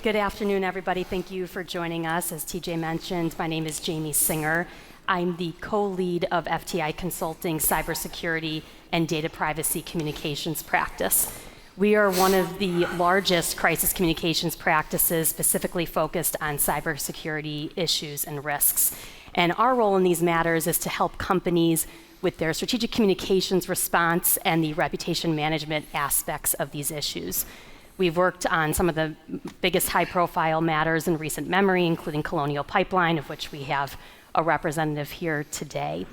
Good afternoon, everybody. Thank you for joining us. As TJ mentioned, my name is Jamie Singer. I'm the co-lead of FTI Consulting Cybersecurity and Data Privacy Communications practice. We are one of the largest crisis communications practices specifically focused on cybersecurity issues and risks. And our role in these matters is to help companies with their strategic communications response and the reputation management aspects of these issues. We've worked on some of the biggest high-profile matters in recent memory, including Colonial Pipeline, of which we have a representative here today.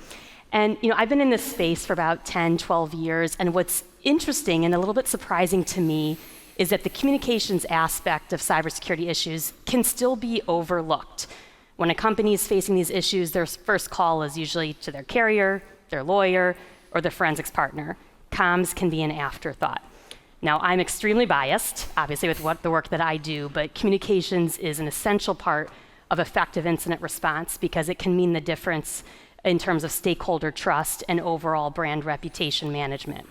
And I've been in this space for about 10, 12 years, and what's interesting and a little bit surprising to me is that the communications aspect of cybersecurity issues can still be overlooked. When a company is facing these issues, their first call is usually to their carrier, their lawyer, or their forensics partner. Comms can be an afterthought. Now, I'm extremely biased, obviously, with the work that I do, but communications is an essential part of effective incident response because it can mean the difference in terms of stakeholder trust and overall brand reputation management.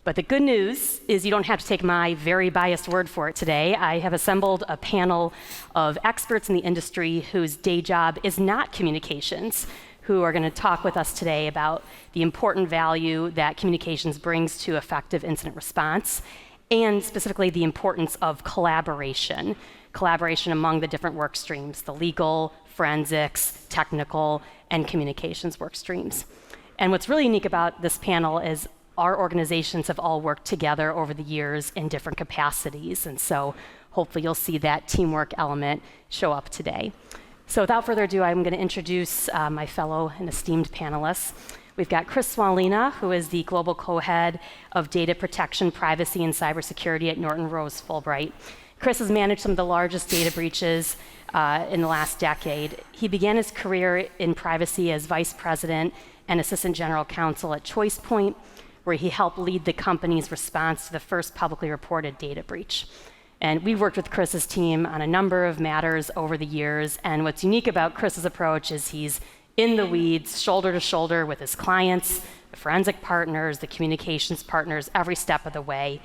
But the good news is you don't have to take my very biased word for it today. I have assembled a panel of experts in the industry whose day job is not communications, who are going to talk with us today about the important value that communications brings to effective incident response, and specifically the importance of collaboration among the different work streams, the legal, forensics, technical, and communications work streams. And what's really unique about this panel is our organizations have all worked together over the years in different capacities, and so hopefully you'll see that teamwork element show up today. So without further ado, I'm going to introduce my fellow and esteemed panelists. We've got Cwalina, who is the Global Co-Head of Data Protection, Privacy, and Cybersecurity at Norton Rose Fulbright. Chris has managed some of the largest data breaches in the last decade. He began his career in privacy as Vice President and Assistant General Counsel at ChoicePoint, where he helped lead the company's response to the first publicly reported data breach. And we've worked with Chris's team on a number of matters over the years, and what's unique about Chris's approach is he's in the weeds, shoulder to shoulder with his clients, the forensic partners, the communications partners, every step of the way.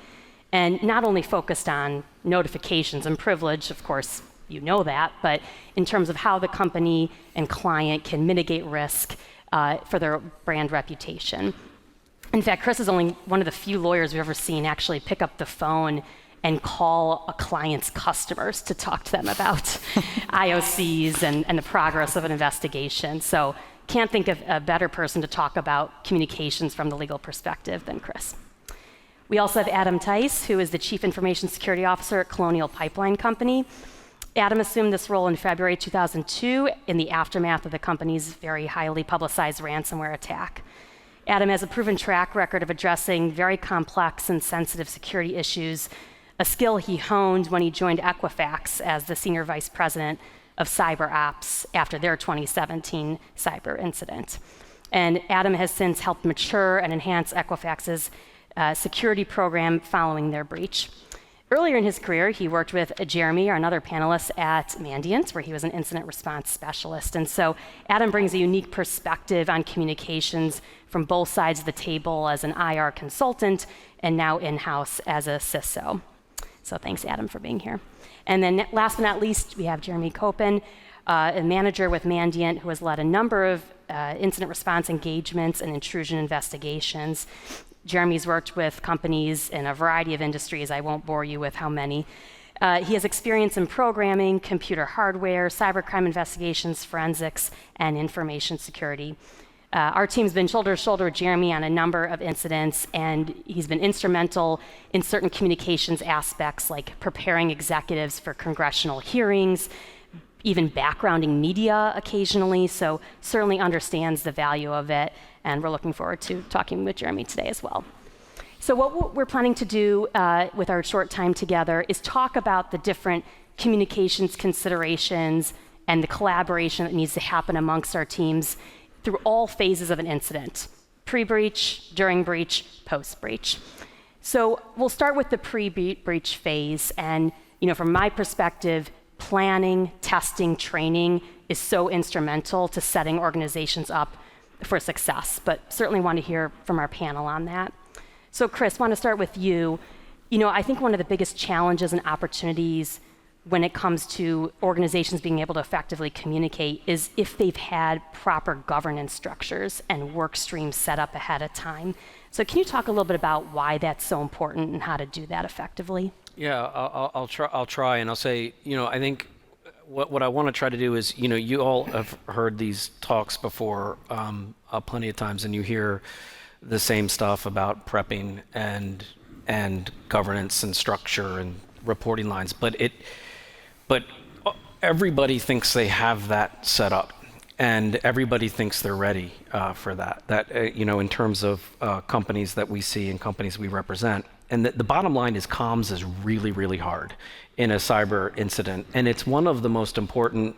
And not only focused on notifications and privilege, of course, you know that, but in terms of how the company and client can mitigate risk for their brand reputation. In fact, Chris is only one of the few lawyers we've ever seen actually pick up the phone and call a client's customers to talk to them about IOCs and the progress of an investigation. So can't think of a better person to talk about communications from the legal perspective than Chris. We also have Adam Tice, who is the Chief Information Security Officer at Colonial Pipeline Company. Adam assumed this role in February 2002 in the aftermath of the company's very highly publicized ransomware attack. Adam has a proven track record of addressing very complex and sensitive security issues, a skill he honed when he joined Equifax as the Senior Vice President of Cyber Ops after their 2017 cyber incident. And Adam has since helped mature and enhance Equifax's security program following their breach. Earlier in his career, he worked with Jeremy, our another panelist, at Mandiant, where he was an incident response specialist. And so Adam brings a unique perspective on communications from both sides of the table as an IR consultant and now in-house as a CISO. So thanks, Adam, for being here. And then last but not least, we have Jeremy Koppen, a manager with Mandiant who has led a number of incident response engagements and intrusion investigations. Jeremy's worked with companies in a variety of industries. I won't bore you with how many. He has experience in programming, computer hardware, cybercrime investigations, forensics, and information security. Our team's been shoulder to shoulder with Jeremy on a number of incidents, and he's been instrumental in certain communications aspects like preparing executives for congressional hearings, even backgrounding media occasionally, so certainly understands the value of it, and we're looking forward to talking with Jeremy today as well. So what we're planning to do with our short time together is talk about the different communications considerations and the collaboration that needs to happen amongst our teams through all phases of an incident, pre-breach, during breach, post-breach. So we'll start with the pre-breach phase, and from my perspective, planning, testing, training is so instrumental to setting organizations up for success, but certainly want to hear from our panel on that. So Chris, I want to start with you. I think one of the biggest challenges and opportunities when it comes to organizations being able to effectively communicate is if they've had proper governance structures and work streams set up ahead of time. So can you talk a little bit about why that's so important and how to do that effectively? Yeah, I'll try, and I'll say, I think what I want to try to do is, you all have heard these talks before plenty of times, and you hear the same stuff about prepping and governance and structure and reporting lines, but everybody thinks they have that set up, and everybody thinks they're ready for that. In terms of companies that we see and companies we represent. And the bottom line is comms is really, really hard in a cyber incident. And it's one of the most important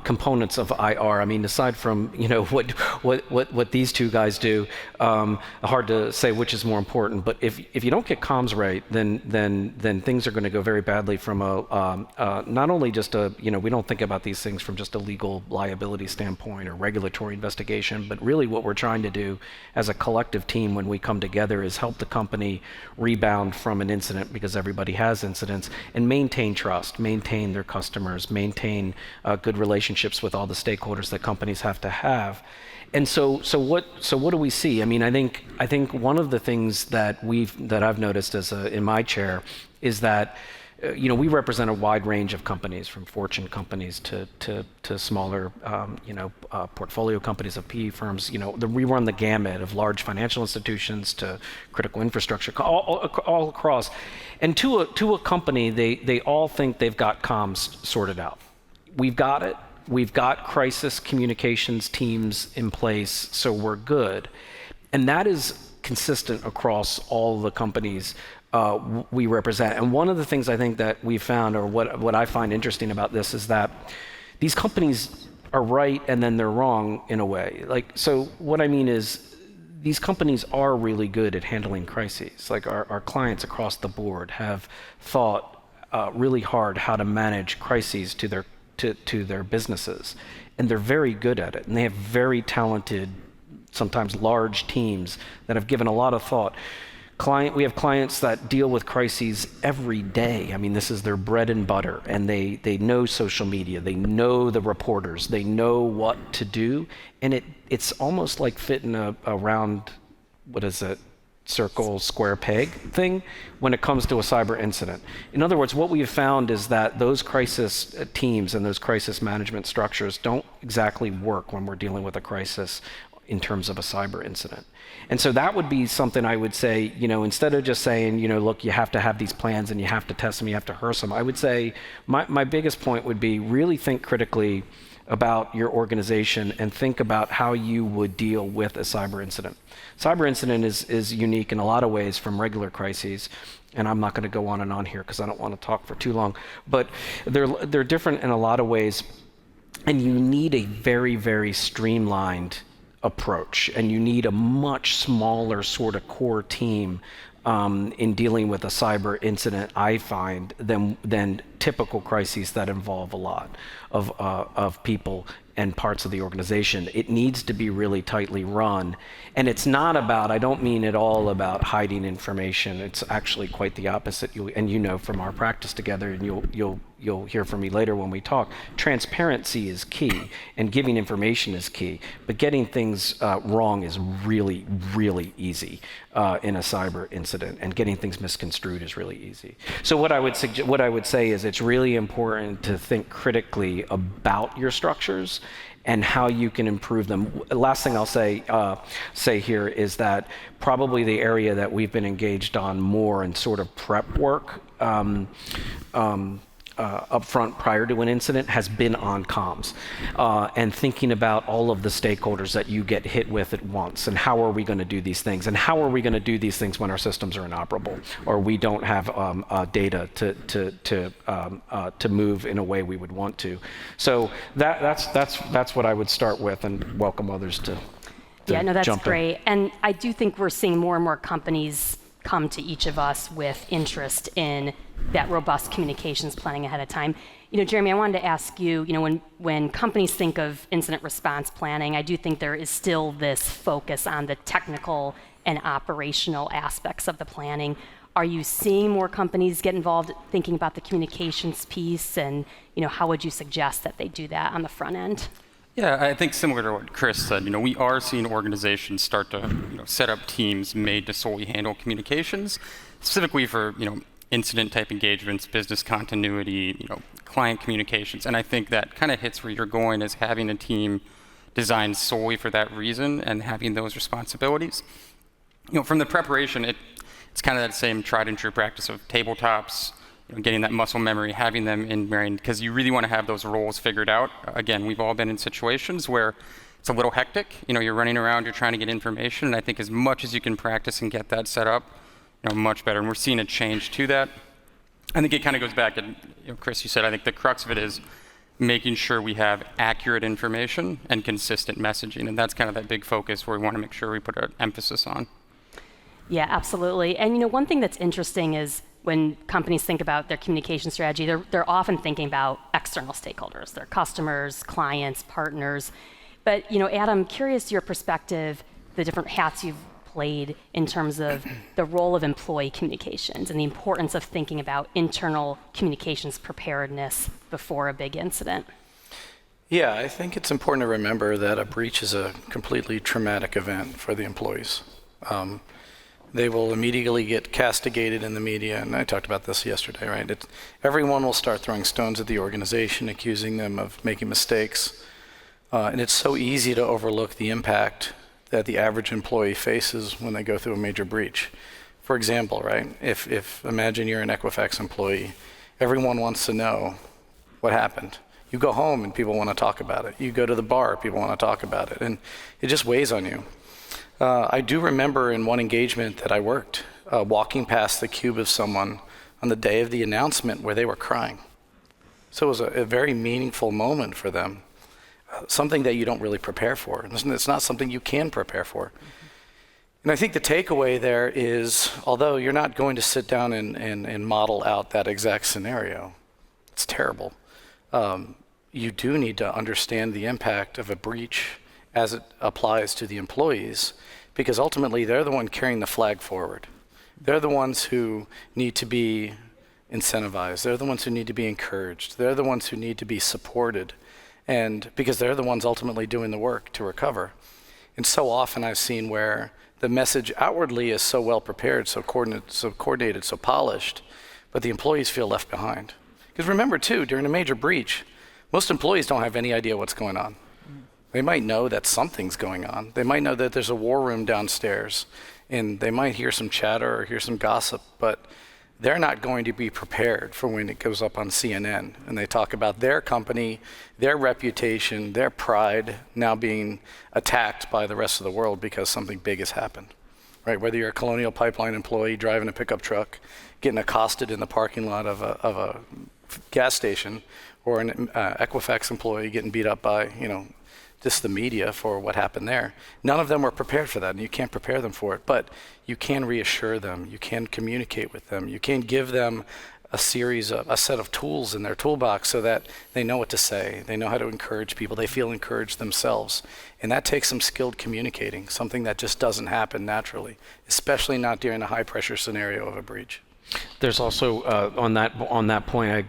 components of IR. I mean, aside from what these two guys do, hard to say which is more important. But if you don't get comms right, then things are going to go very badly from not only just we don't think about these things from just a legal liability standpoint or regulatory investigation, but really what we're trying to do as a collective team when we come together is help the company rebound from an incident, because everybody has incidents, and maintain trust, maintain their customers, maintain good relationships with all the stakeholders that companies have to have. And so what do we see? I mean, I think one of the things that I've noticed in my chair is that we represent a wide range of companies, from Fortune companies to smaller portfolio companies of PE firms. We run the gamut of large financial institutions to critical infrastructure, all across. And to a company, they all think they've got comms sorted out. We've got it. We've got crisis communications teams in place, so we're good. And that is consistent across all the companies we represent. And one of the things I think that we found, or what I find interesting about this, is that these companies are right and then they're wrong in a way. So what I mean is, these companies are really good at handling crises. Like our clients across the board have thought really hard how to manage crises to their businesses, and they're very good at it, and they have very talented, sometimes large teams that have given a lot of thought. We have clients that deal with crises every day. I mean, this is their bread and butter, and they know social media, they know the reporters, they know what to do, and it's almost like fitting a round, what is it, circle, square peg thing when it comes to a cyber incident. In other words, what we have found is that those crisis teams and those crisis management structures don't exactly work when we're dealing with a crisis in terms of a cyber incident. And so that would be something I would say, instead of just saying, look, you have to have these plans and you have to test them, you have to rehearse them, I would say my biggest point would be really think critically about your organization and think about how you would deal with a cyber incident. Cyber incident is unique in a lot of ways from regular crises, and I'm not going to go on and on here because I don't want to talk for too long, but they're different in a lot of ways, and you need a very, very streamlined approach, and you need a much smaller sort of core team in dealing with a cyber incident, I find, than typical crises that involve a lot of people and parts of the organization. It needs to be really tightly run. And it's not about, I don't mean at all about hiding information. It's actually quite the opposite. And from our practice together, and you'll hear from me later when we talk, transparency is key, and giving information is key. But getting things wrong is really, really easy in a cyber incident, and getting things misconstrued is really easy. So what I would say is it's really important to think critically about your structures and how you can improve them. Last thing I'll say here is that probably the area that we've been engaged on more in sort of prep work up front prior to an incident has been on comms, and thinking about all of the stakeholders that you get hit with at once, and how are we going to do these things, and how are we going to do these things when our systems are inoperable or we don't have data to move in a way we would want to. So that's what I would start with, and welcome others to yeah, no, that's jump great. in. And I do think we're seeing more and more companies come to each of us with interest in that robust communications planning ahead of time. Jeremy, I wanted to ask you, when companies think of incident response planning, I do think there is still this focus on the technical and operational aspects of the planning. Are you seeing more companies get involved thinking about the communications piece, and how would you suggest that they do that on the front end? Yeah, I think similar to what Chris said, we are seeing organizations start to set up teams made to solely handle communications, specifically for incident type engagements, business continuity, client communications. And I think that kind of hits where you're going, is having a team designed solely for that reason and having those responsibilities. From the preparation, it's kind of that same tried and true practice of tabletops, getting that muscle memory, having them ingrained, because you really want to have those roles figured out. Again, we've all been in situations where it's a little hectic. You're running around, you're trying to get information, and I think as much as you can practice and get that set up, much better. And we're seeing a change to that. I think it kind of goes back, and Chris, you said, I think the crux of it is making sure we have accurate information and consistent messaging, and that's kind of that big focus where we want to make sure we put an emphasis on. Yeah, absolutely. And one thing that's interesting is when companies think about their communication strategy, they're often thinking about external stakeholders, their customers, clients, partners. But Adam, curious your perspective, the different hats you've played in terms of the role of employee communications and the importance of thinking about internal communications preparedness before a big incident. Yeah, I think it's important to remember that a breach is a completely traumatic event for the employees. They will immediately get castigated in the media, and I talked about this yesterday, right? Everyone will start throwing stones at the organization, accusing them of making mistakes. And it's so easy to overlook the impact that the average employee faces when they go through a major breach. For example, right, if imagine you're an Equifax employee, everyone wants to know what happened. You go home and people want to talk about it. You go to the bar, people want to talk about it, and it just weighs on you. I do remember in one engagement that I worked, walking past the cube of someone on the day of the announcement where they were crying. So it was a very meaningful moment for them, something that you don't really prepare for. It's not something you can prepare for. And I think the takeaway there is, although you're not going to sit down and model out that exact scenario, it's terrible, you do need to understand the impact of a breach as it applies to the employees, because ultimately they're the one carrying the flag forward. They're the ones who need to be incentivized. They're the ones who need to be encouraged. They're the ones who need to be supported, and because they're the ones ultimately doing the work to recover. And so often I've seen where the message outwardly is so well prepared, so coordinated, so polished, but the employees feel left behind. Because remember too, during a major breach, most employees don't have any idea what's going on. They might know that something's going on. They might know that there's a war room downstairs, and they might hear some chatter or hear some gossip, but they're not going to be prepared for when it goes up on CNN and they talk about their company, their reputation, their pride now being attacked by the rest of the world because something big has happened, right? Whether you're a Colonial pipeline employee driving a pickup truck, getting accosted in the parking lot of a gas station, or an Equifax employee getting beat up by, just the media for what happened there. None of them were prepared for that, and you can't prepare them for it, but you can reassure them, you can communicate with them, you can give them a set of tools in their toolbox so that they know what to say, they know how to encourage people, they feel encouraged themselves. And that takes some skilled communicating, something that just doesn't happen naturally, especially not during a high pressure scenario of a breach. There's also, on that point, I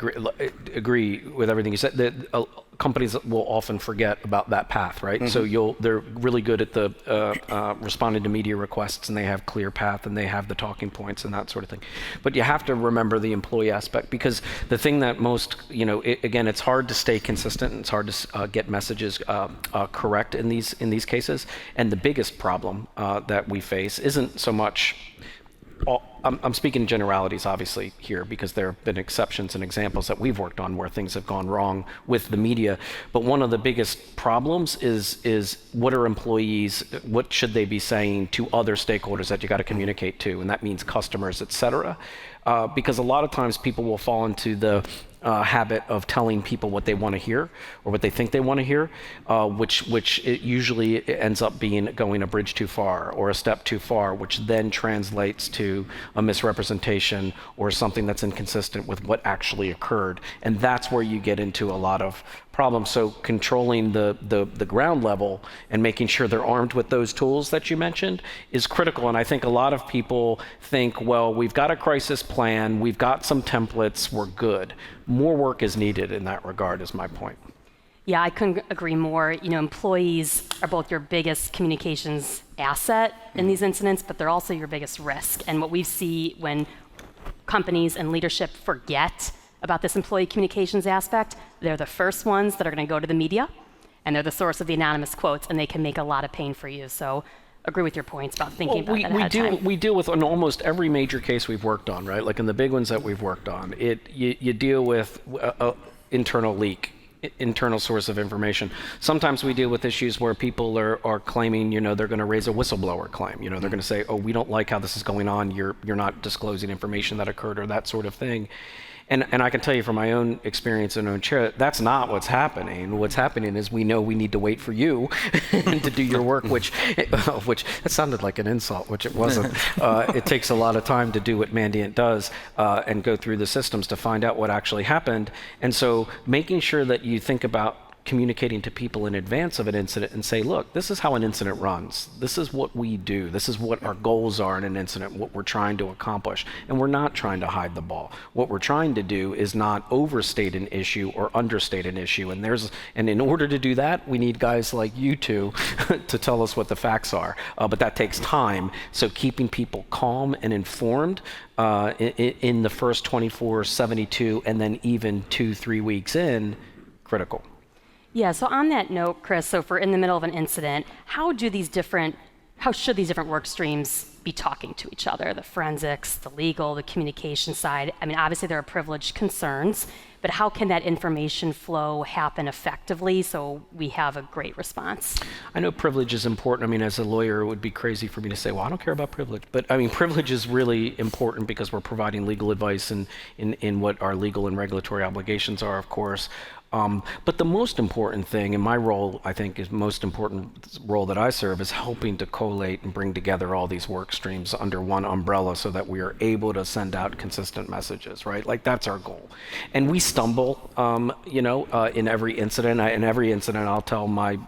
agree with everything you said, that companies will often forget about that path, right? Mm-hmm. So they're really good at the responding to media requests, and they have clear path, and they have the talking points and that sort of thing. But you have to remember the employee aspect, because the thing that most, again, it's hard to stay consistent, and it's hard to get messages correct in these cases. And the biggest problem that we face isn't so much. I'm speaking in generalities, obviously, here, because there have been exceptions and examples that we've worked on where things have gone wrong with the media. But one of the biggest problems is what should they be saying to other stakeholders that you got to communicate to, and that means customers, et cetera. Because a lot of times people will fall into the habit of telling people what they want to hear or what they think they want to hear, which it usually ends up going a bridge too far or a step too far, which then translates to a misrepresentation or something that's inconsistent with what actually occurred. And that's where you get into a lot of problem. So controlling the ground level and making sure they're armed with those tools that you mentioned is critical. And I think a lot of people think, well, we've got a crisis plan, we've got some templates, we're good. More work is needed in that regard, is my point. Yeah, I couldn't agree more. Employees are both your biggest communications asset in these incidents, but they're also your biggest risk. And what we see when companies and leadership forget about this employee communications aspect, they're the first ones that are going to go to the media, and they're the source of the anonymous quotes, and they can make a lot of pain for you. So agree with your points about thinking about that ahead of time. We deal with on almost every major case we've worked on, right? Like in the big ones that we've worked on, you deal with internal leak, internal source of information. Sometimes we deal with issues where people are claiming, they're going to raise a whistleblower claim. They're going to say, oh, we don't like how this is going on. You're not disclosing information that occurred or that sort of thing. And I can tell you from my own experience and own chair, that's not what's happening. What's happening is we know we need to wait for you to do your work, which it sounded like an insult, which it wasn't. It takes a lot of time to do what Mandiant does and go through the systems to find out what actually happened. And so making sure that you think about communicating to people in advance of an incident and say, look, this is how an incident runs. This is what we do. This is what our goals are in an incident, what we're trying to accomplish. And we're not trying to hide the ball. What we're trying to do is not overstate an issue or understate an issue. And in order to do that, we need guys like you two to tell us what the facts are. But that takes time. So keeping people calm and informed in the first 24, 72, and then even 2-3 weeks in, critical. Yeah, so on that note, Chris, so if we're in the middle of an incident, how should these different work streams be talking to each other? The forensics, the legal, the communication side. I mean, obviously there are privileged concerns, but how can that information flow happen effectively so we have a great response? I know privilege is important. I mean, as a lawyer, it would be crazy for me to say, well, I don't care about privilege. But I mean, privilege is really important because we're providing legal advice in what our legal and regulatory obligations are, of course. But the most important thing in my role, I think, is most important role that I serve is helping to collate and bring together all these work streams under one umbrella so that we are able to send out consistent messages, right? Like that's our goal. And we stumble, in every incident. In every incident, I'll tell my,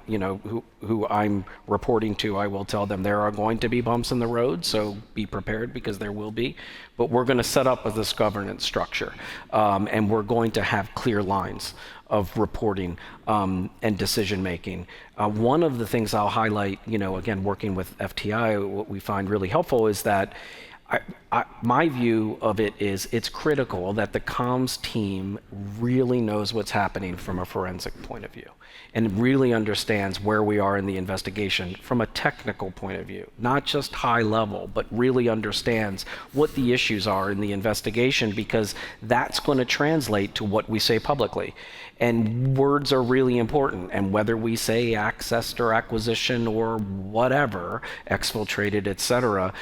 who I'm reporting to, I will tell them there are going to be bumps in the road, so be prepared because there will be. But we're going to set up this governance structure, and we're going to have clear lines of reporting and decision making. One of the things I'll highlight, again, working with FTI, what we find really helpful is that my view of it is it's critical that the comms team really knows what's happening from a forensic point of view and really understands where we are in the investigation from a technical point of view, not just high level, but really understands what the issues are in the investigation because that's going to translate to what we say publicly. And words are really important. And whether we say accessed or acquisition or whatever, exfiltrated, et cetera,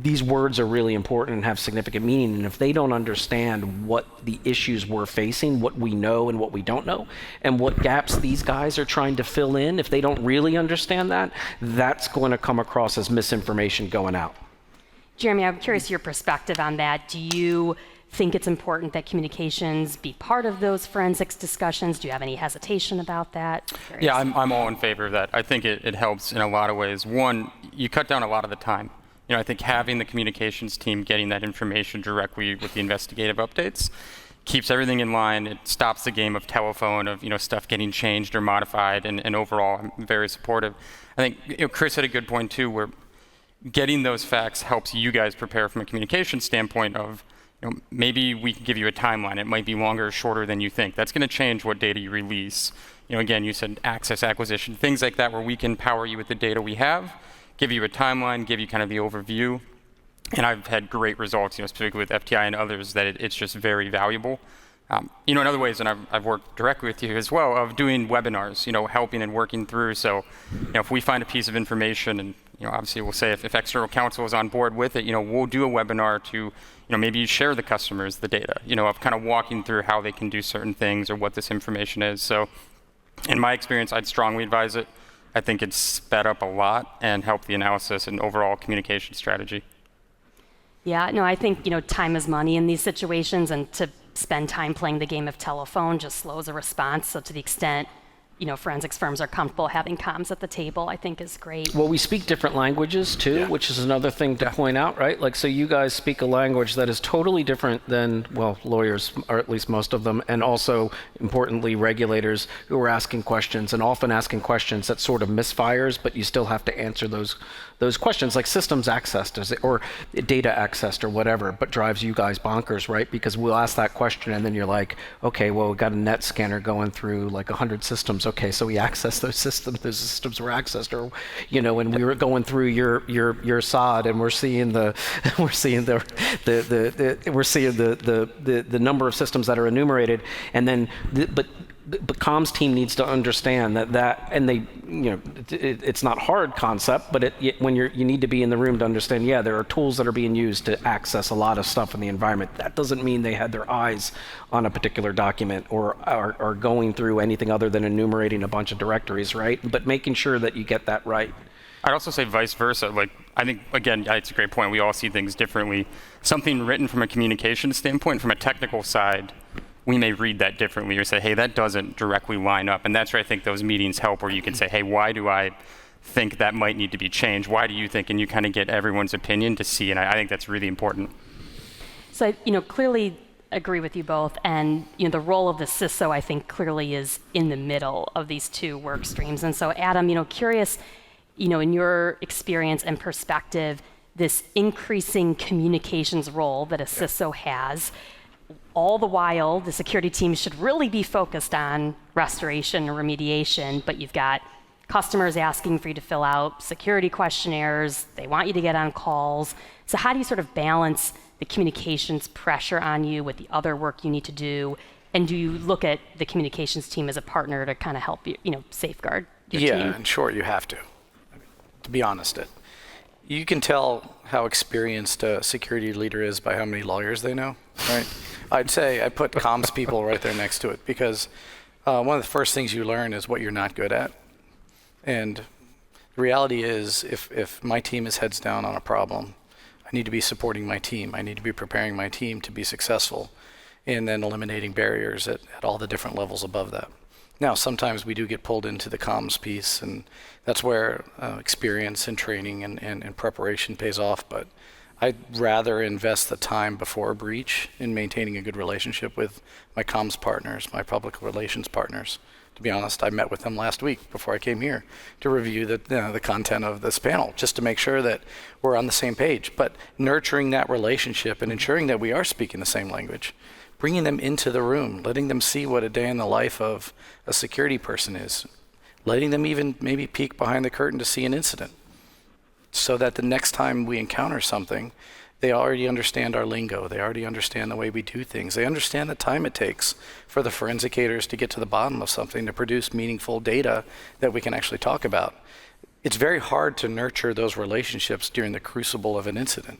these words are really important and have significant meaning. And if they don't understand what the issues we're facing, what we know and what we don't know, and what gaps these guys are trying to fill in, if they don't really understand that, that's going to come across as misinformation going out. Jeremy, I'm curious your perspective on that. Do you think it's important that communications be part of those forensics discussions? Do you have any hesitation about that? Yeah, I'm all in favor of that. I think it helps in a lot of ways. One, you cut down a lot of the time. I think having the communications team getting that information directly with the investigative updates keeps everything in line. It stops the game of telephone, of stuff getting changed or modified, and overall, I'm very supportive. I think Chris had a good point too, where getting those facts helps you guys prepare from a communication standpoint of maybe we can give you a timeline. It might be longer or shorter than you think. That's going to change what data you release. Again, you said access, acquisition, things like that where we can power you with the data we have, give you a timeline, give you kind of the overview. And I've had great results, specifically with FTI and others, that it's just very valuable. In other ways, and I've worked directly with you as well, of doing webinars, helping and working through. So, if we find a piece of information, and obviously we'll say if external counsel is on board with it, we'll do a webinar to, maybe you share the customers the data, of kind of walking through how they can do certain things or what this information is. So, in my experience, I'd strongly advise it. I think it's sped up a lot and helped the analysis and overall communication strategy. Yeah, no, I think, time is money in these situations, and to spend time playing the game of telephone just slows a response. So to the extent forensics firms are comfortable having comms at the table, I think is great. Well, we speak different languages too, which is another thing to point out, right? Like, so you guys speak a language that is totally different than, well, lawyers, or at least most of them, and also, importantly, regulators who are asking questions, and often asking questions that sort of misfires, but you still have to answer those questions, like systems accessed or data accessed or whatever, but drives you guys bonkers, right? Because we'll ask that question, and then you're like, okay, well, we got a net scanner going through like 100 systems. Okay, so we access those systems. Those systems were accessed, or and we were going through your SOD, and we're seeing the number of systems that are enumerated, and then but comms team needs to understand that and they it's not hard concept, but when you need to be in the room to understand, there are tools that are being used to access a lot of stuff in the environment. That doesn't mean they had their eyes on a particular document or are going through anything other than enumerating a bunch of directories, right? But making sure that you get that right. I'd also say vice versa. Like, I think, again, it's a great point. We all see things differently. Something written from a communication standpoint, from a technical side, we may read that differently or say, hey, that doesn't directly line up. And that's where I think those meetings help, where you can say, hey, why do I think that might need to be changed? Why do you think? And you kind of get everyone's opinion to see. And I think that's really important. So, clearly agree with you both. And, the role of the CISO, I think, clearly is in the middle of these two work streams. And so, Adam, curious, in your experience and perspective, this increasing communications role that a CISO has, all the while, the security team should really be focused on restoration and remediation, but you've got customers asking for you to fill out security questionnaires. They want you to get on calls. So how do you sort of balance the communications pressure on you with the other work you need to do? And do you look at the communications team as a partner to kind of help you, safeguard your team? Yeah, in short, you have to. To be honest, you can tell how experienced a security leader is by how many lawyers they know, right? I'd say I put comms people right there next to it, because one of the first things you learn is what you're not good at. And the reality is, if my team is heads down on a problem, I need to be supporting my team. I need to be preparing my team to be successful, and then eliminating barriers at all the different levels above that. Now, sometimes we do get pulled into the comms piece, and that's where experience and training and preparation pays off. But I'd rather invest the time before a breach in maintaining a good relationship with my comms partners, my public relations partners. To be honest, I met with them last week before I came here to review the content of this panel, just to make sure that we're on the same page. But nurturing that relationship and ensuring that we are speaking the same language, bringing them into the room, letting them see what a day in the life of a security person is, letting them even maybe peek behind the curtain to see an incident, so that the next time we encounter something, they already understand our lingo. They already understand the way we do things. They understand the time it takes for the forensicators to get to the bottom of something, to produce meaningful data that we can actually talk about. It's very hard to nurture those relationships during the crucible of an incident.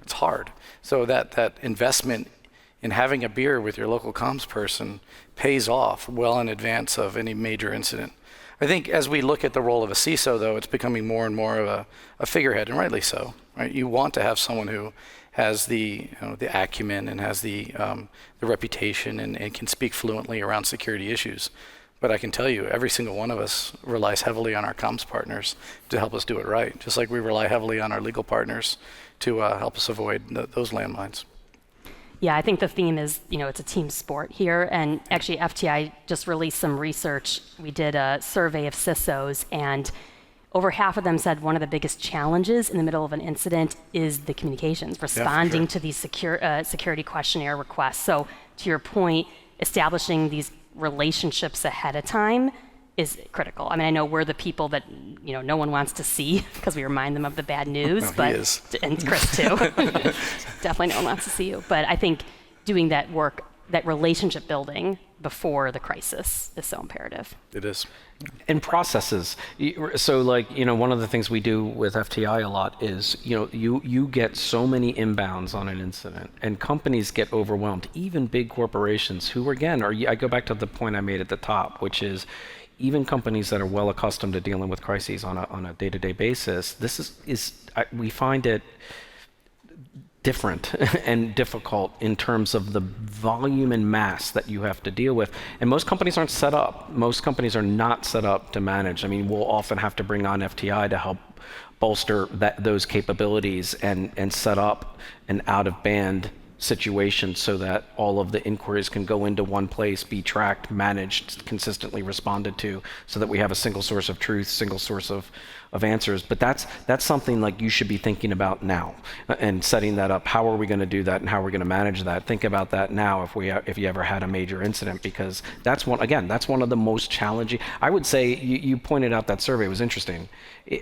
It's hard. So that investment in having a beer with your local comms person pays off well in advance of any major incident. I think as we look at the role of a CISO, though, it's becoming more and more of a figurehead, and rightly so. Right? You want to have someone who has the acumen and has the reputation and can speak fluently around security issues. But I can tell you, every single one of us relies heavily on our comms partners to help us do it right, just like we rely heavily on our legal partners to help us avoid those landmines. Yeah, I think the theme is, it's a team sport here. And actually, FTI just released some research. We did a survey of CISOs, and over half of them said one of the biggest challenges in the middle of an incident is the communications, responding to these security questionnaire requests. So to your point, establishing these relationships ahead of time is critical. I mean, I know we're the people that no one wants to see because we remind them of the bad news. No, but he is. And Chris too. Definitely no one wants to see you. But I think doing that work, that relationship building before the crisis is so imperative. It is. And processes. So one of the things we do with FTI a lot is, you get so many inbounds on an incident, and companies get overwhelmed, even big corporations who, again, I go back to the point I made at the top, which is, even companies that are well accustomed to dealing with crises on a day-to-day basis, we find it different and difficult in terms of the volume and mass that you have to deal with. And most companies aren't set up. Most companies are not set up to manage. I mean, we'll often have to bring on FTI to help bolster those capabilities and set up an out-of-band situation so that all of the inquiries can go into one place, be tracked, managed, consistently responded to, so that we have a single source of truth, single source of answers. But that's something like you should be thinking about now and setting that up. How are we going to do that and how are we going to manage that? Think about that now if you ever had a major incident, because that's one of the most challenging. I would say you pointed out that survey was interesting.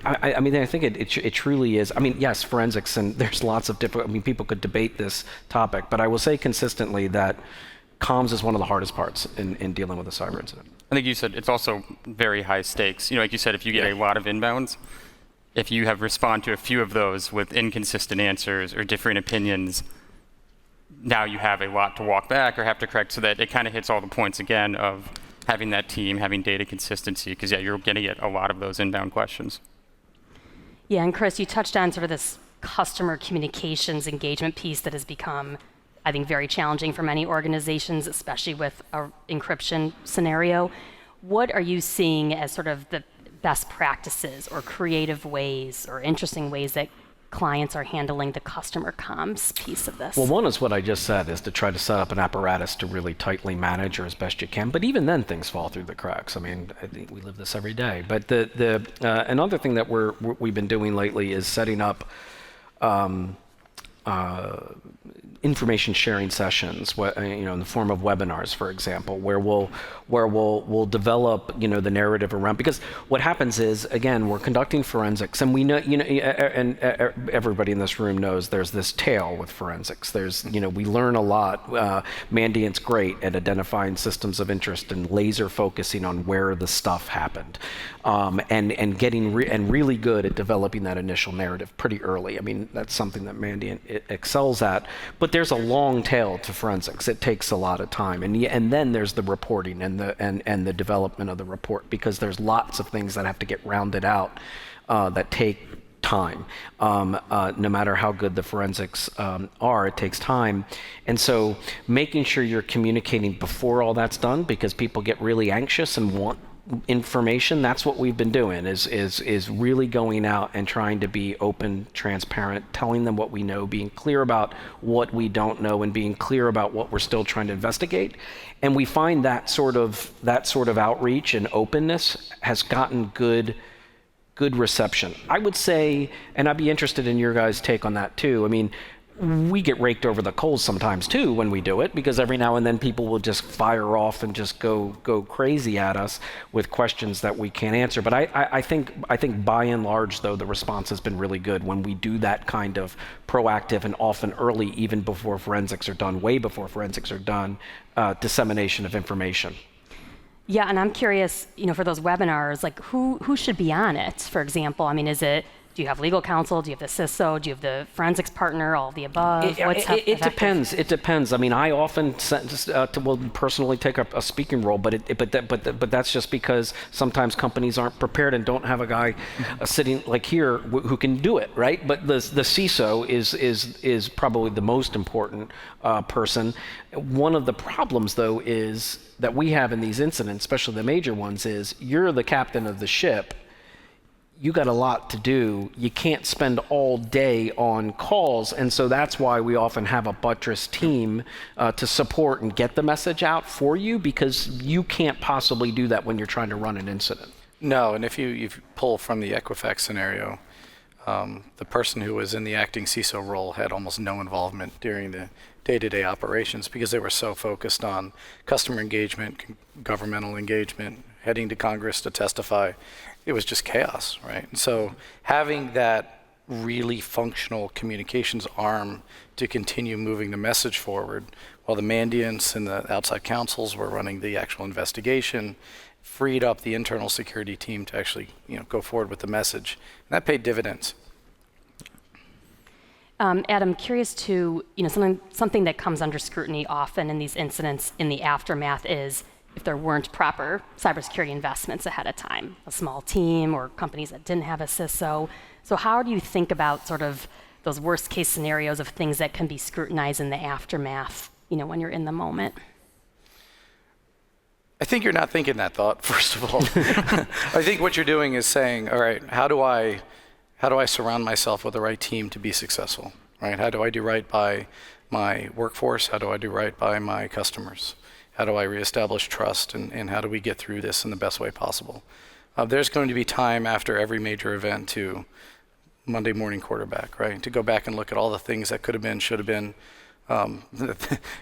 I mean, I think it truly is. I mean, yes, forensics, and there's lots of different, I mean, people could debate this topic, but I will say consistently that comms is one of the hardest parts in dealing with a cyber incident. I think you said it's also very high stakes. Like you said, if you get a lot of inbounds, if you have respond to a few of those with inconsistent answers or different opinions, now you have a lot to walk back or have to correct, so that it kind of hits all the points again of having that team, having data consistency, because you're going to get a lot of those inbound questions. Yeah, and Chris, you touched on sort of this customer communications engagement piece that has become, I think, very challenging for many organizations, especially with an encryption scenario. What are you seeing as sort of the best practices or creative ways or interesting ways that clients are handling the customer comms piece of this? Well, one is what I just said, is to try to set up an apparatus to really tightly manage, or as best you can. But even then, things fall through the cracks. I mean, I think we live this every day. But another thing that we've been doing lately is setting up information sharing sessions, in the form of webinars, for example, where we'll develop, the narrative around, because what happens is, again, we're conducting forensics, and we know, and everybody in this room knows there's this tail with forensics. There's, we learn a lot. Mandiant's great at identifying systems of interest and laser focusing on where the stuff happened, and getting really good at developing that initial narrative pretty early. I mean, that's something that Mandiant excels at. But there's a long tail to forensics. It takes a lot of time, and then there's the reporting and the development of the report, because there's lots of things that have to get rounded out that take time. No matter how good the forensics are, it takes time. And so making sure you're communicating before all that's done, because people get really anxious and want information. That's what we've been doing, is really going out and trying to be open, transparent, telling them what we know, being clear about what we don't know, and being clear about what we're still trying to investigate. And we find that sort of outreach and openness has gotten good reception. I would say, and I'd be interested in your guys' take on that too. I mean, we get raked over the coals sometimes too when we do it, because every now and then people will just fire off and just go crazy at us with questions that we can't answer. But I think by and large, though, the response has been really good when we do that kind of proactive and often early, even before forensics are done, way before forensics are done, dissemination of information. Yeah, and I'm curious, for those webinars, like who should be on it? For example, I mean, do you have legal counsel? Do you have the CISO? Do you have the forensics partner? All of the above? It depends. It depends. I mean, I often will personally take a speaking role, but that's just because sometimes companies aren't prepared and don't have a guy sitting like here who can do it, right? But the CISO is probably the most important person. One of the problems, though, is that we have in these incidents, especially the major ones, is you're the captain of the ship. You got a lot to do. You can't spend all day on calls, and so that's why we often have a buttress team to support and get the message out for you, because you can't possibly do that when you're trying to run an incident. No, and if you pull from the Equifax scenario, the person who was in the acting CISO role had almost no involvement during the day-to-day operations, because they were so focused on customer engagement, governmental engagement, heading to Congress to testify. It was just chaos, right? And so having that really functional communications arm to continue moving the message forward, while the Mandiants and the outside counsels were running the actual investigation, freed up the internal security team to actually, go forward with the message. And that paid dividends. Adam, curious to, something that comes under scrutiny often in these incidents in the aftermath is if there weren't proper cybersecurity investments ahead of time, a small team or companies that didn't have a CISO. So how do you think about sort of those worst case scenarios of things that can be scrutinized in the aftermath, when you're in the moment? I think you're not thinking that thought, first of all. I think what you're doing is saying, all right, how do I surround myself with the right team to be successful, right? How do I do right by my workforce? How do I do right by my customers? How do I reestablish trust? And how do we get through this in the best way possible? There's going to be time after every major event to Monday morning quarterback, right? To go back and look at all the things that could have been, should have been.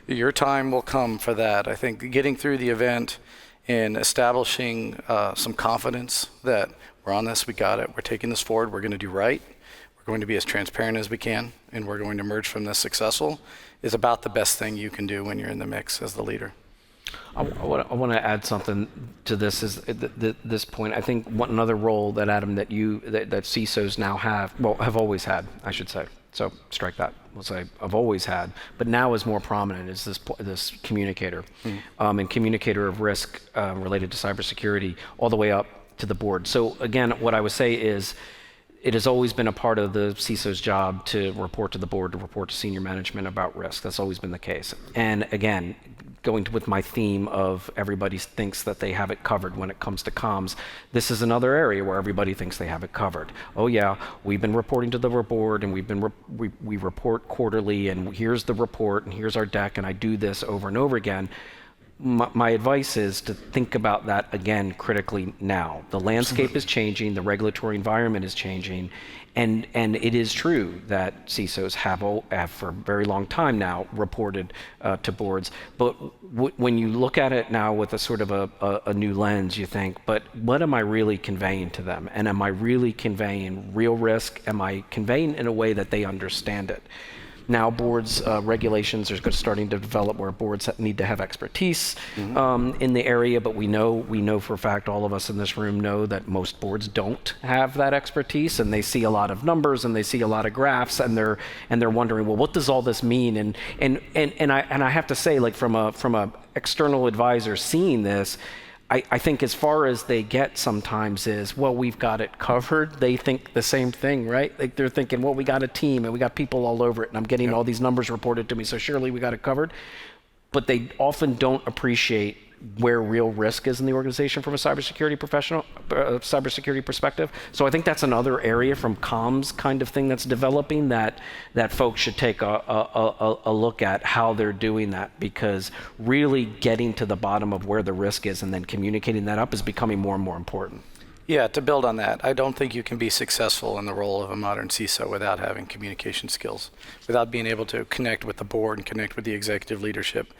Your time will come for that. I think getting through the event and establishing some confidence that we're on this, we got it, we're taking this forward, we're going to do right, we're going to be as transparent as we can, and we're going to emerge from this successful, is about the best thing you can do when you're in the mix as the leader. I want to add something to this. Is this point? I think another role that Adam, that CISOs now have always had, I should say. So strike that. We'll say I've always had, but now is more prominent. Is this communicator, and communicator of risk related to cybersecurity, all the way up to the board. So again, what I would say is, it has always been a part of the CISO's job to report to the board, to report to senior management about risk. That's always been the case. And again, going with my theme of everybody thinks that they have it covered when it comes to comms, this is another area where everybody thinks they have it covered. Oh yeah, we've been reporting to the board, and we report quarterly, and here's the report, and here's our deck, and I do this over and over again. My advice is to think about that again critically now. The landscape is changing, the regulatory environment is changing, and it is true that CISOs have for a very long time now reported to boards. But when you look at it now with a sort of a new lens, you think, but what am I really conveying to them? And am I really conveying real risk? Am I conveying in a way that they understand it? Now boards, regulations are starting to develop where boards need to have expertise in the area, but we know for a fact, all of us in this room know that most boards don't have that expertise, and they see a lot of numbers and they see a lot of graphs, and they're wondering, well, what does all this mean? And I have to say, like from a external advisor seeing this, I think as far as they get sometimes is, well, we've got it covered. They think the same thing, right? Like they're thinking, well, we got a team and we got people all over it, and I'm getting all these numbers reported to me, so surely we got it covered. But they often don't appreciate where real risk is in the organization from a cybersecurity perspective. So I think that's another area from comms kind of thing that's developing that folks should take a look at how they're doing that, because really getting to the bottom of where the risk is and then communicating that up is becoming more and more important. Yeah, to build on that, I don't think you can be successful in the role of a modern CISO without having communication skills, without being able to connect with the board and connect with the executive leadership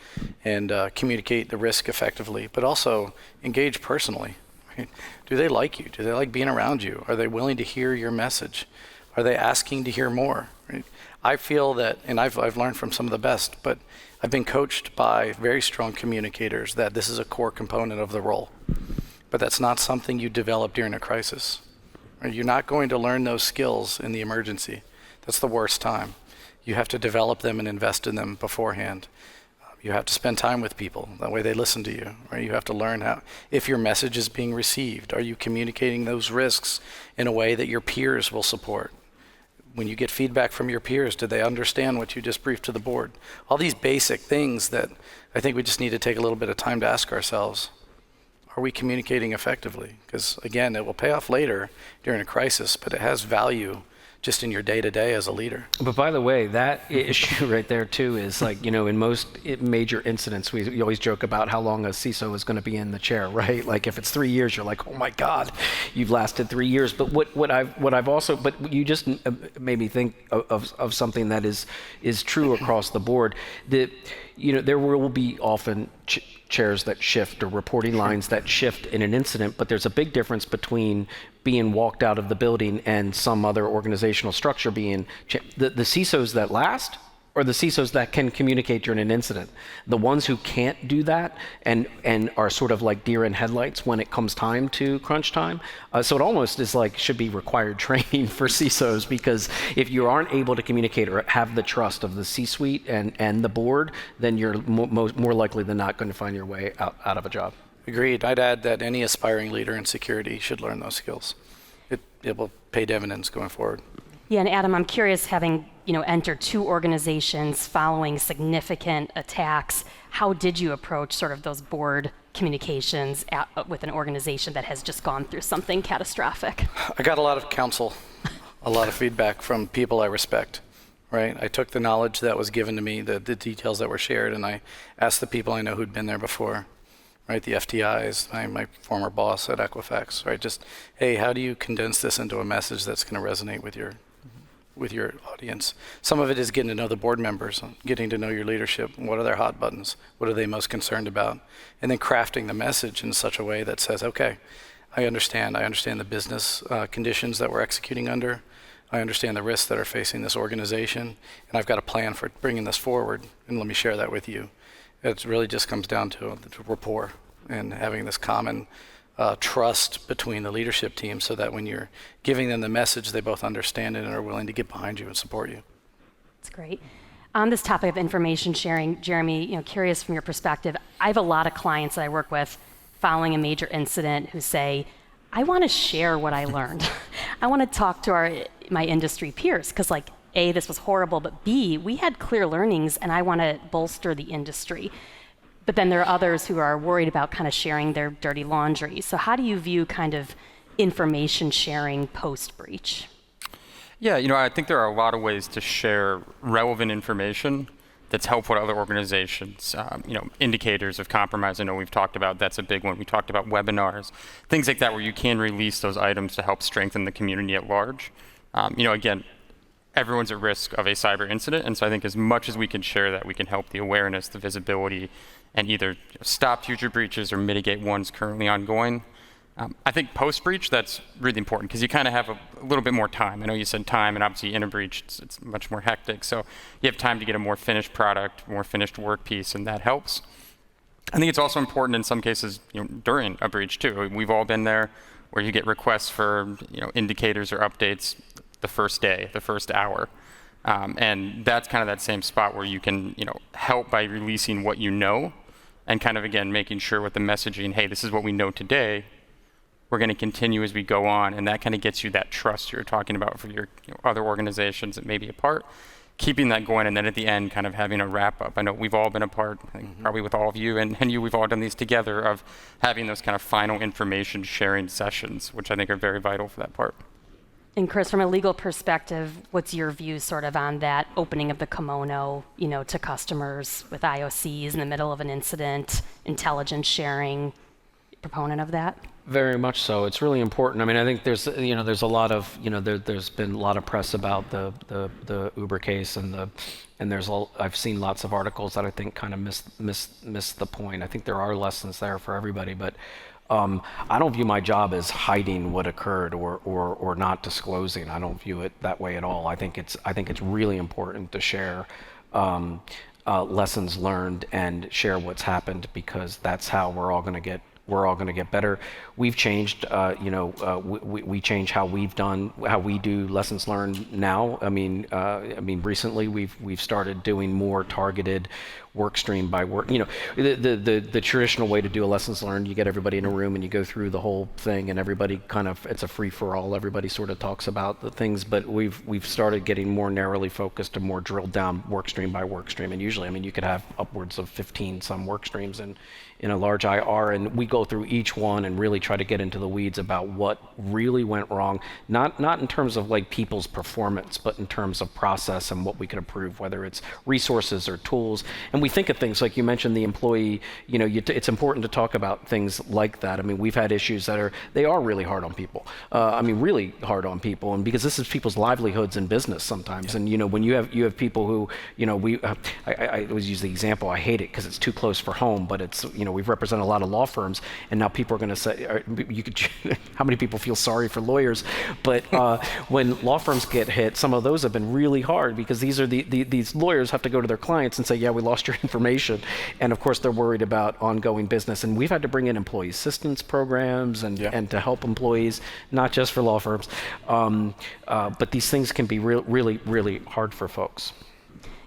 and communicate the risk effectively, but also engage personally. Right? Do they like you? Do they like being around you? Are they willing to hear your message? Are they asking to hear more? Right? I feel that, and I've learned from some of the best, but I've been coached by very strong communicators that this is a core component of the role. But that's not something you develop during a crisis. You're not going to learn those skills in the emergency. That's the worst time. You have to develop them and invest in them beforehand. You have to spend time with people. That way they listen to you. Right? You have to learn if your message is being received. Are you communicating those risks in a way that your peers will support? When you get feedback from your peers, do they understand what you just briefed to the board? All these basic things that I think we just need to take a little bit of time to ask ourselves. Are we communicating effectively? Because again, it will pay off later during a crisis, but it has value just in your day-to-day as a leader. But by the way, that issue right there too is like, in most major incidents, we always joke about how long a CISO is going to be in the chair, right? Like if it's 3 years, you're like, oh my God, you've lasted 3 years. But but you just made me think of something that is true across the board. That there will be often chairs that shift or reporting lines that shift in an incident, but there's a big difference between being walked out of the building and some other organizational structure being the CISOs that last, or the CISOs that can communicate during an incident. The ones who can't do that and are sort of like deer in headlights when it comes time to crunch time. So it almost is like should be required training for CISOs, because if you aren't able to communicate or have the trust of the C-suite and the board, then you're more likely than not going to find your way out of a job. Agreed. I'd add that any aspiring leader in security should learn those skills. It will pay dividends going forward. Yeah, and Adam, I'm curious, having entered 2 organizations following significant attacks, how did you approach sort of those board communications with an organization that has just gone through something catastrophic? I got a lot of counsel, a lot of feedback from people I respect, right? I took the knowledge that was given to me, the details that were shared, and I asked the people I know who'd been there before, right? The FTIs, my former boss at Equifax, right? Just, hey, how do you condense this into a message that's going to resonate with your audience? Some of it is getting to know the board members, getting to know your leadership. What are their hot buttons? What are they most concerned about? And then crafting the message in such a way that says, okay, I understand the business conditions that we're executing under. I understand the risks that are facing this organization, and I've got a plan for bringing this forward, and let me share that with you. It really just comes down to rapport and having this common trust between the leadership team, so that when you're giving them the message, they both understand it and are willing to get behind you and support you. That's great. On this topic of information sharing, Jeremy, curious from your perspective, I have a lot of clients that I work with following a major incident who say, I want to share what I learned. I want to talk to my industry peers, because A, this was horrible, but B, we had clear learnings and I want to bolster the industry. But then there are others who are worried about kind of sharing their dirty laundry. So how do you view kind of information sharing post-breach? Yeah, I think there are a lot of ways to share relevant information that's helpful to other organizations. Indicators of compromise, I know we've talked about, that's a big one. We talked about webinars, things like that, where you can release those items to help strengthen the community at large. Again, everyone's at risk of a cyber incident, and so I think as much as we can share that, we can help the awareness, the visibility, and either stop future breaches or mitigate ones currently ongoing. I think post-breach, that's really important, because you kind of have a little bit more time. I know you said time, and obviously in a breach, it's much more hectic. So you have time to get a more finished product, more finished work piece, and that helps. I think it's also important in some cases, during a breach too. We've all been there, where you get requests for indicators or updates the first day, the first hour. And that's kind of that same spot where you can help by releasing what you know, and kind of, again, making sure with the messaging, hey, this is what we know today. We're going to continue as we go on, and that kind of gets you that trust you're talking about for your other organizations that may be a part. Keeping that going, and then at the end, kind of having a wrap-up. I know we've all been a part, I think probably with all of you, and you, we've all done these together, of having those kind of final information sharing sessions, which I think are very vital for that part. And Chris, from a legal perspective, what's your view sort of on that opening of the kimono, to customers with IOCs in the middle of an incident, intelligence sharing, proponent of that? Very much so. It's really important. I mean, I think there's a lot of there's been a lot of press about the Uber case, and I've seen lots of articles that I think kind of miss the point. I think there are lessons there for everybody, but I don't view my job as hiding what occurred or not disclosing. I don't view it that way at all. I think it's really important to share lessons learned and share what's happened, because that's how we're all going to get better. We've changed, we change how we do lessons learned now. I mean, recently we've started doing more targeted work stream by work. The traditional way to do a lessons learned, you get everybody in a room and you go through the whole thing, and everybody it's a free for all. Everybody sort of talks about the things, but we've started getting more narrowly focused and more drilled down work stream by work stream. And usually, you could have upwards of 15 some work streams in a large IR, and we go through each one and really try to get into the weeds about what really went wrong, not in terms of people's performance, but in terms of process and what we could improve, whether it's resources or tools. And we think of things like you mentioned the employee, it's important to talk about things like that. We've had issues that are really hard on people. Really hard on people, and because this is people's livelihoods in business sometimes. And when you have people who, I always use the example, I hate it because it's too close for home, but it's, we've represented a lot of law firms, and now people are going to say, how many people feel sorry for lawyers? But when law firms get hit, some of those have been really hard, because these lawyers have to go to their clients and say, yeah, we lost your information. And of course, they're worried about ongoing business. And we've had to bring in employee assistance programs and to help employees, not just for law firms. But these things can be really, really hard for folks.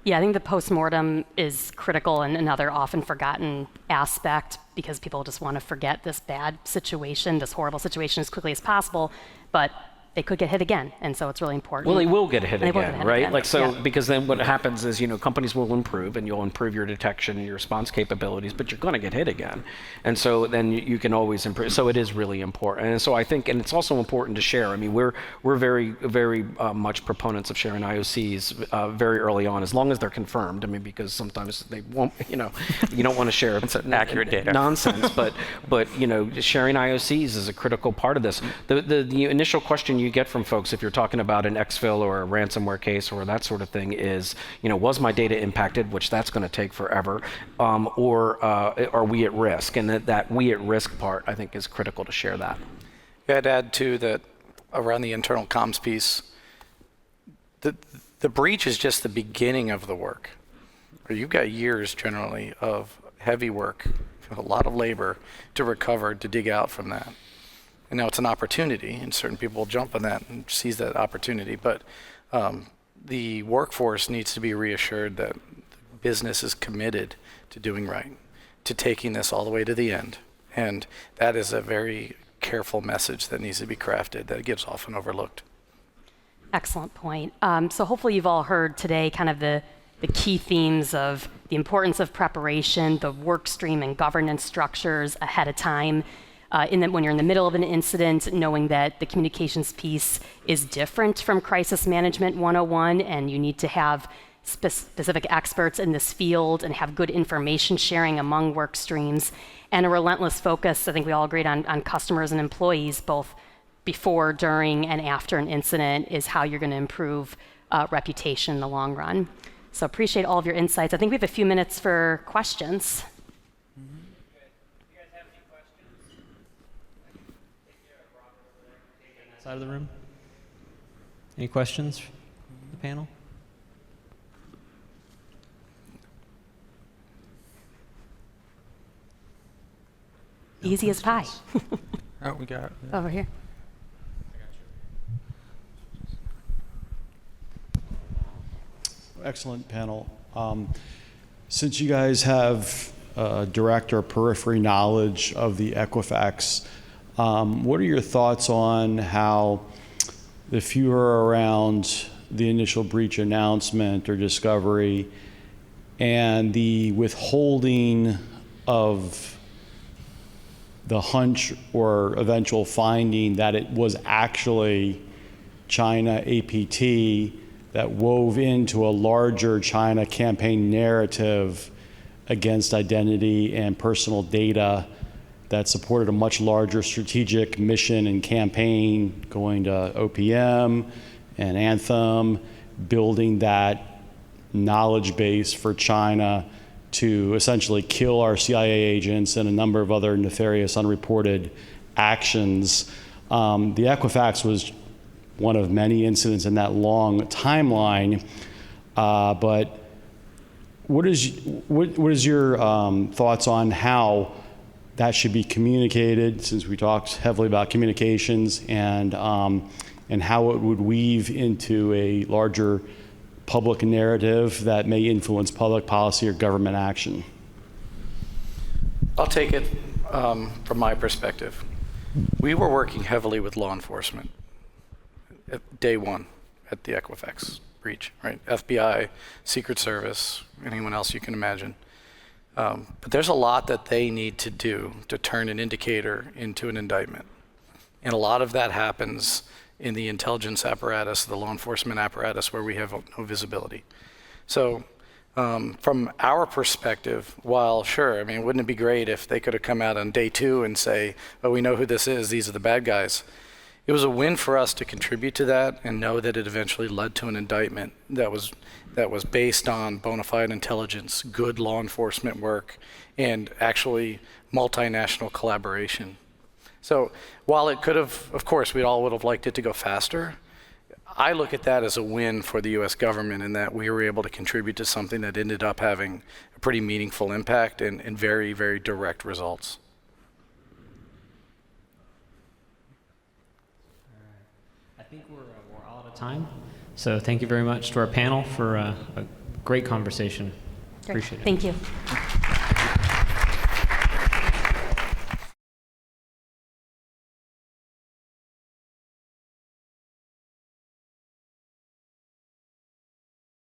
Yeah, I think the postmortem is critical and another often forgotten aspect, because people just want to forget this bad situation, this horrible situation, as quickly as possible. But they could get hit again, and so it's really important. Well, they will get hit They will get again, hit right? again, Like so, yeah. because then what happens is, companies will improve, and you'll improve your detection and your response capabilities, but you're going to get hit again, and so then you can always improve. So it is really important, and so I think, and it's also important to share. I mean, we're very very much proponents of sharing IOCs very early on, as long as they're confirmed. I mean, because sometimes they won't, you don't want to share accurate data. nonsense, but sharing IOCs is a critical part of this. The initial question you get from folks, if you're talking about an exfil or a ransomware case or that sort of thing, is, was my data impacted, which that's going to take forever, or are we at risk? And that we at risk part, I think, is critical to share that. Yeah, I'd add too that around the internal comms piece, the breach is just the beginning of the work. You've got years generally of heavy work, a lot of labor to recover, to dig out from that. And now it's an opportunity, and certain people will jump on that and seize that opportunity. But the workforce needs to be reassured that business is committed to doing right, to taking this all the way to the end. And that is a very careful message that needs to be crafted that gets often overlooked. Excellent point. So hopefully you've all heard today kind of the key themes of the importance of preparation, the work stream and governance structures ahead of time. When you're in the middle of an incident, knowing that the communications piece is different from crisis management 101, and you need to have specific experts in this field and have good information sharing among work streams, and a relentless focus, I think we all agreed on customers and employees, both before, during, and after an incident, is how you're going to improve reputation in the long run. So appreciate all of your insights. I think we have a few minutes for questions. Side of the room. Any questions from the panel? Easy as pie. Oh, we got Over here. Excellent panel. Since you guys have direct or periphery knowledge of the Equifax, what are your thoughts on how, if you were around the initial breach announcement or discovery and the withholding of the hunch or eventual finding that it was actually China APT that wove into a larger China campaign narrative against identity and personal data that supported a much larger strategic mission and campaign, going to OPM and Anthem, building that knowledge base for China to essentially kill our CIA agents and a number of other nefarious unreported actions. The Equifax was one of many incidents in that long timeline, but what is your thoughts on how that should be communicated, since we talked heavily about communications, and how it would weave into a larger public narrative that may influence public policy or government action? I'll take it from my perspective. We were working heavily with law enforcement at day one at the Equifax breach, right? FBI, Secret Service, anyone else you can imagine. But there's a lot that they need to do to turn an indicator into an indictment. And a lot of that happens in the intelligence apparatus, the law enforcement apparatus, where we have no visibility. So from our perspective, while sure, I mean, wouldn't it be great if they could have come out on day two and say, oh, we know who this is, these are the bad guys. It was a win for us to contribute to that and know that it eventually led to an indictment that was based on bona fide intelligence, good law enforcement work, and actually multinational collaboration. So while it could have, of course, we all would have liked it to go faster, I look at that as a win for the US government in that we were able to contribute to something that ended up having a pretty meaningful impact and very, very direct results. I think we're all out of time. So thank you very much to our panel for a great conversation. Great. Appreciate it. Thank you.